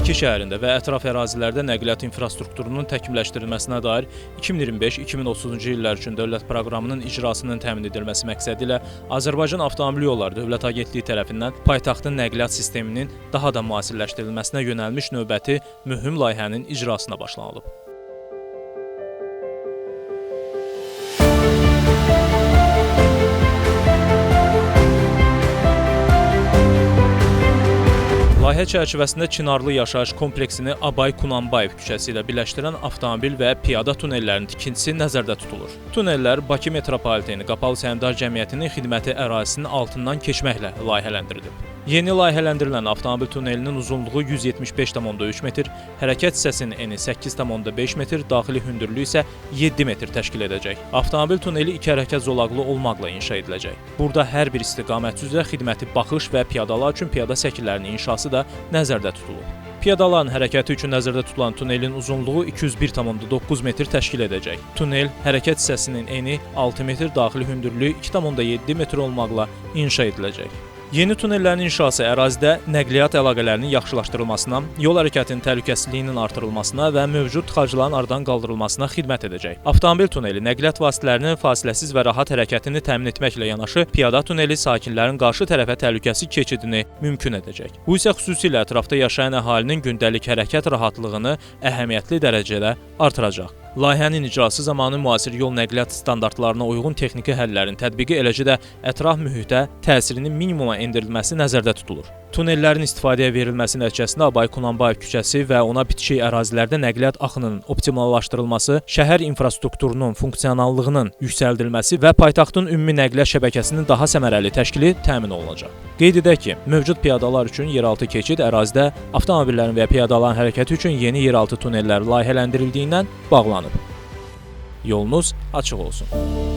Bakı şəhərində və ətraf ərazilərdə nəqliyyat infrastrukturunun təkmilləşdirilməsinə dair 2025-2030-cu illər üçün dövlət proqramının icrasının təmin edilməsi məqsədilə Azərbaycan Avtomobil Yolları Dövlət Agentliyi tərəfindən paytaxtın nəqliyyat sisteminin daha da müasirləşdirilməsinə yönəlmiş növbəti mühüm layihənin icrasına başlanılıb. Layihə çərçivəsində Çinarlı yaşayış kompleksini Abay Kunanbayev küçəsi ilə birləşdirən avtomobil və piyada tunellərinin tikintisi nəzərdə tutulur. Tunellər Bakı Metropoliteni Qapalı Səhmdar Cəmiyyətinin xidməti ərazisinin altından keçməklə layihələndirilib. Yeni layihələndirilən avtomobil tunelinin uzunluğu 175,3 metr, hərəkət hissəsinin eni 8,5 metr, daxili hündürlüyü isə 7 metr təşkil edəcək. Avtomobil tuneli iki hərəkət zolaqlı olmaqla inşa ediləcək. Burada hər bir istiqamət üzrə xidməti baxış və piyadalar üçün piyada səkilərinin inşası da nəzərdə tutulub. Piyadaların hərəkəti üçün nəzərdə tutulan tunelin uzunluğu 201,9 metr təşkil edəcək. Tunel hərəkət hissəsinin eni 6 metr, daxili hündürlüyü 2,7 metr olmaqla inşa ediləcək. Yeni tunellərin inşası ərazidə nəqliyyat əlaqələrinin yaxşılaşdırılmasına, yol hərəkətinin təhlükəsizliyinin artırılmasına və mövcud tıxacların aradan qaldırılmasına xidmət edəcək. Avtomobil tuneli nəqliyyat vasitələrinin fasiləsiz və rahat hərəkətini təmin etməklə yanaşı, piyada tuneli sakinlərin qarşı tərəfə təhlükəsiz keçidini mümkün edəcək. Bu isə xüsusilə ətrafda yaşayan əhalinin gündəlik hərəkət rahatlığını əhəmiyyətli dərəcədə artıracaq. Layihənin icrası zamanı müasir yol nəqliyyat standartlarına uyğun texniki həllərin tətbiqi, eləcə də ətraf mühitə təsirinin minimuma endirilməsi nəzərdə tutulur. Tunellərin istifadəyə verilməsi nəticəsində Abay Kunanbayev küçəsi və ona bitişik ərazilərdə nəqliyyat axınının optimallaşdırılması, şəhər infrastrukturunun funksionallığının yüksəldilməsi və paytaxtın ümumi nəqliyyat şəbəkəsinin daha səmərəli təşkili təmin olunacaq. Qeyd edək ki, mövcud piyadalar üçün yeraltı keçid ərazidə avtomobillərin və piyadaların hərəkəti üçün yeni yeraltı tunellər layihələndirildiyindən bağlanıb. Yolunuz açıq olsun.